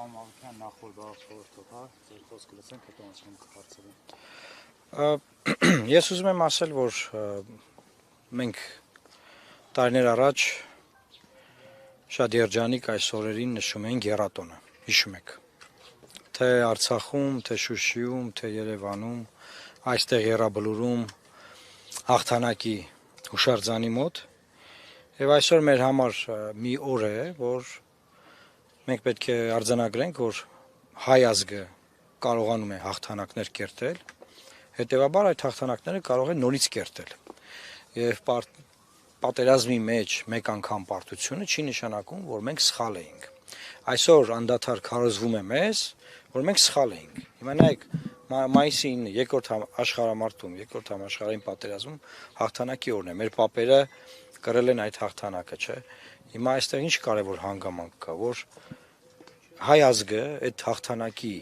Պարոն նախորդ խորհրդով, ձեր խոսքը լսենք, հետո անցնենք հարցերին։ Ես ուզում եմ ասել, որ մենք տարիներ առաջ շատ երջանիկ այս օրերին նշում ենք եռատոնը, հիշում եք։ Թե Արցախում, թե Շուշիում, թե Երևանում, այստեղ Եռաբլուրում հաղթանակի հուշարձանի մոտ, եւ այսօր մեր համար մի օր է, որ մենք պետք է արձանագրենք, որ հայ ազգը կարողանում է հաղթանակներ կերտել, հետեւաբար այդ հաղթանակները կարող է նորից կերտել։ Եվ պատերազմի մեջ մեկ անգամ պարտությունը չի նշանակում, որ մենք սխալ էինք։ Այսօր անդադար քարոզվում է մեզ, որ մենք սխալ էինք։ Հիմա նայեք, մայիսի 9 երկրորդ աշխարհամարտում, երկրորդ համաշխարհային պատերազմում հաղթանակի օրն է։ Մեր պապերը կրել են այդ հաղթանակը, չէ՞։ Հիմա այստեղ ինչ կարևոր հանգամանք կա, որ հայ ազգը այդ հաղթանակի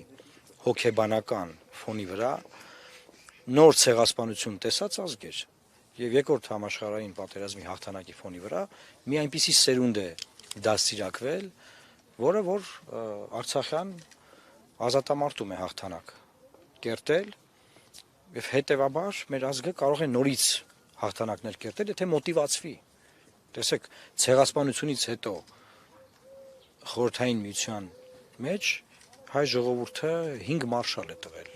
հոգեբանական ֆոնի վրա նոր ցեղասպանություն տեսած ազգ էր եւ երկրորդ համաշխարհային պատերազմի հաղթանակի ֆոնի վրա մի այնպիսի սերունդ է դաստիարակվել, որը որ արցախյան ազատամարտում է հաղթանակ կերտել եւ հետեւաբար մեր ազգը կարող է նորից հաղթանակներ կերտել, եթե մոտիվացվի։ Տեսեք, ցեղասպանությունից հետո խորհրդային միության մեջ հայ ժողովուրդը 5 մարշալ է տվել,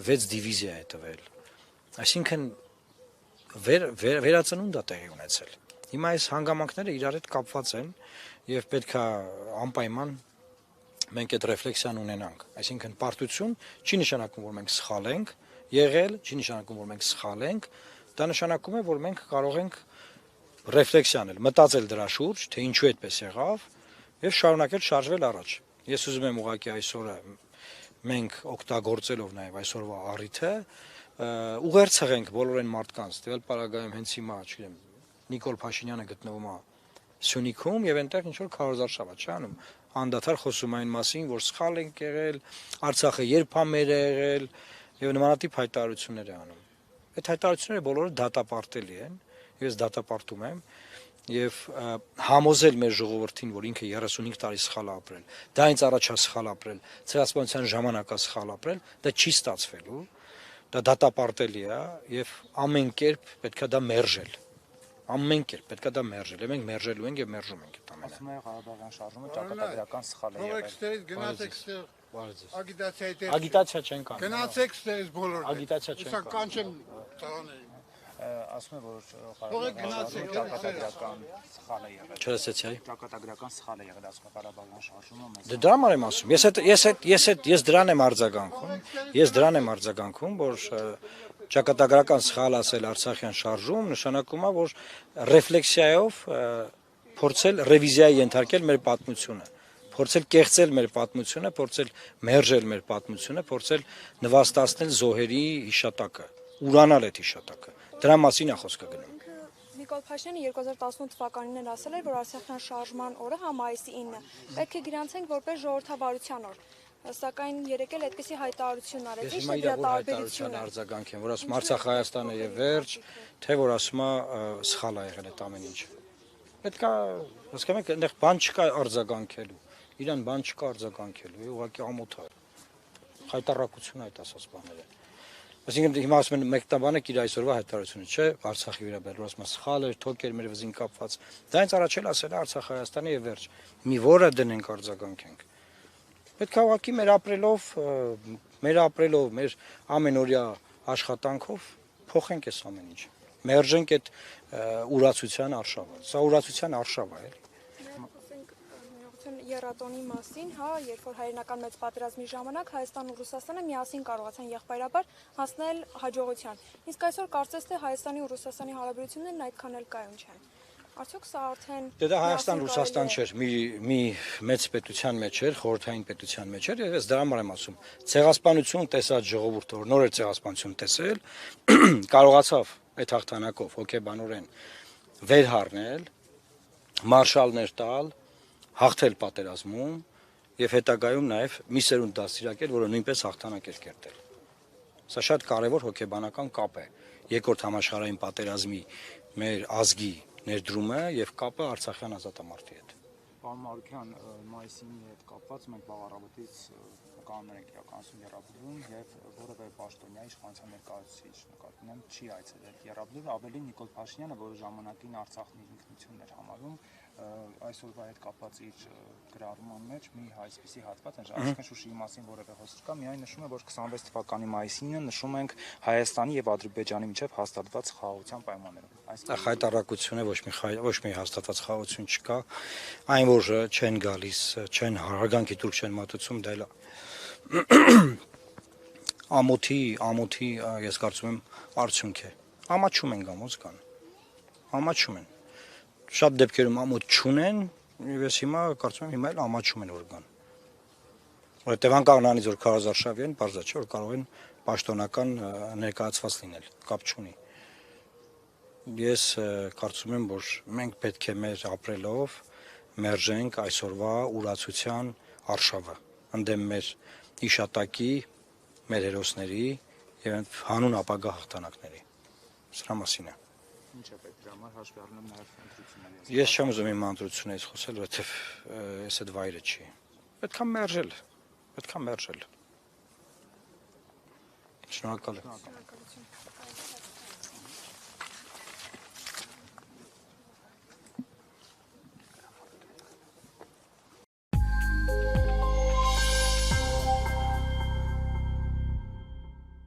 6 դիվիզիա է տվել, այսինքն վերածնունդ է տեղի ունեցել։ Հիմա այս հանգամանքները իրար հետ կապված են եւ պետք է անպայման մենք այդ ռեֆլեքսիան ունենանք։ Այսինքն պարտություն չի նշանակում, որ մենք սխալ ենք եղել, չի նշանակում, որ մենք սխալ ենք, դա նշանակում է, որ մենք կարող ենք ռեֆլեքսիա անել, մտածել դրա շուրջ, թե ինչու այդպես եղավ եւ շարունակել շարժվել առաջ։ Ես ուզում եմ ուղղակի այսօրը մենք օգտագործելով նաեւ այսօրվա առիթը ուղերձենք բոլոր այն մարդկանց, դեպի պարագայում հենց հիմա, չգիտեմ, Նիկոլ Փաշինյանը գտնվում է Սյունիքում եւ այնտեղ ինչ որ քարոզարշավ է անում, անդադար խոսում այն մասին, որ սխալ ենք եղել, Արցախը երբ է մեր եղել եւ նմանատիպ հայտարարություններ է անում։ Այդ հայտարարությունները բոլորը դատապարտելի են, ես դատապարտում եմ եւ համոզել մեր ժողովրդին, որ ինքը 35 տարի սխալ է ապրել, դա ինձ առաջա սխալ ապրել, ցեղասպանության ժամանակա սխալ ապրել, դա չի ստացվելու, դա դատապարտելի է եւ ամեն կերպ պետքա դա մերժել։ Ամեն կերպ պետքա դա մերժել, եւ մենք մերժելու ենք եւ մերժում ենք այդ ամենը։ Ասում են Ղարաբաղյան շարժումը ճակատագրական սխալ է եղել։ Գնացեք ստեղ ագիտացիայի դեր։ Ագիտացիա չենք անում։ Գնացեք ստեղից բոլորը։ Ագիտացիա չենք անում։ Կանչեմ տղաներին։ Ասում են, որ Ղարաբաղյան ճակատագրական սխալ է եղել։ Չլսեցի, այ։ Ճակատագրական սխալ է եղել, ասում են Ղարաբաղյան շարժումը մեզ։ Դե դրա համար եմ ասում։ Ես դրան եմ արձագանքում։ Ես դրան եմ արձագանքում, որ ճակատագրական սխալ ասել Արցախյան շարժում նշանակում է, որ ռեֆլեքսիայով փորձել ռևիզիայի ենթարկել մեր պատմությունը, փորձել կեղծել մեր պատմությունը, փորձել մերժել մեր պատմությունը, փորձել նվաստացնել զոհերի հիշատակը, ուրանալ այդ հիշատակը։ Դրա մասին է խոսքը գնում։ Նիկոլ Փաշինյանը 2018 թվականին էր ասել, որ Արցախյան շարժման օրը մայիսի 9-ը պետք է գրանցենք որպես ժողովրդավարության օր։ Սակայն երեկ էլ այդպիսի հայտարարություն արեց։ Ինչ է դրա տարբերությունը արձագանք են, որ ասում Արցախ Հայաստանը եւ վերջ, թե որ ասում է սխալ է եղել այդ ամեն ինչը։ Պետք է, հասկանում եք, այնտեղ բան չկա արձագանքելու։ Իրան բան չկա արձագանքելու, ուղղակի ամոթ է։ Հայտարարություն այդ ասած բաները։ Այսինքն հիմա ասում են մեկ տաբանը իր այսօրվա հայտարարությունը, չէ, Արցախի վերաբերյալ ասում սխալ էր, թոք էր մեր վզին կապված։ Դա ինձ առաջել ասել է Արցախ Հայաստանը եւ վերջ։ Մի որը դնենք արձագանքենք։ Պետք է ուղղակի մեր ապրելով, մեր ամենօրյա աշխատանքով փոխենք այս ամեն ինչը։ Մերժենք այդ ուրացության արշավը։ Սա ուրացության արշավ է, էլի։ Եռատոնի մասին, երբ որ հայրենական մեծ պատերազմի ժամանակ Հայաստանն ու Ռուսաստանը միասին կարողացան եղբայրաբար հասնել հաջողության։ Իսկ այսօր կարծես թե Հայաստանի ու Ռուսաստանի հարաբերություններն այդքան էլ կայուն չեն։ Արդյոք սա արդեն Դա Հայաստան-Ռուսաստան չէր, մի մեծ պետության մեջ էր, խորհրդային պետության մեջ էր, եւ ես դրա համար եմ ասում, ցեղասպանություն տեսած ժողովուրդը, որ նոր է ցեղասպանություն տեսել, կարողացավ այդ հաղթանակով հոգեբանորեն վերհառնել, մարշալներ տալ, հաղթել պատերազմում եւ հետագայում նաեւ մի սերունդ դաստիարակել, որը նույնպես հաղթանակ էր կերտել։ Սա շատ կարեւոր հոգեբանական կապ է երկրորդ համաշխարհային պատերազմի մեր ազգի ներդրումը եւ կապը Արցախյան ազատամարտի հետ։ Պարոն Մարուկյան, մայիսին հետ կապված մենք բաղառավոտից կանոններ ենք իրականացում Եռաբլուրում եւ որևէ պաշտոնյա իշխանության ներկայացուցիչ նկատի ունեմ չի այցելել Եռաբլուր, ավելի Նիկոլ Փաշինյանը, որը ժամանակին Արցախն իր ինքնությունն էր համարում, այսօրվա հետ կապված իր գրառման մեջ մի այսպիսի հատված է, այսինքն Շուշիի մասին որևէ խոսք չկա, միայն նշում է, որ 26 թվականի մայիսինը նշում ենք Հայաստանի եւ Ադրբեջանի միջեւ հաստատված խաղաղության պայմաններում։ Այս հայտարարությունը ոչ մի հաստատված խաղաղություն չկա, այն որ չեն գալիս, չեն հարգանքի տուրք չեն մատուցում, դա էլ ամոթի ես կարծում եմ արդյունք է։ Ամաչում են գամոց կան։ Ամաչում են։ Շատ դեպքերում ամոթ չունեն, եւ ես հիմա կարծում եմ հիմա էլ ամաչում են որ կան։ Որտեւ անկախ նրանից որ Քարազարշավի են, բարձր չէ որ կարող են պաշտոնական ներկայացված լինել, կապ չունի։ Ես կարծում եմ, որ մենք պետք է մեր ապրելով մերժենք այսօրվա ուրացության արշավը, ընդդեմ մեր իշատակի, մեր հերոսների եւ հանուն ապագա հաղթանակների։ Սրա մասին է։ Ինչ է պետք դրա համար հաշվի առնեմ նաեւ ընտրությունների։ Ես չեմ ուզում իմ ընտրությունից խոսել, որովհետեւ ես այդ վայրը չի։ Պետք է մերժել։ Շնորհակալ եմ։ Շնորհակալություն։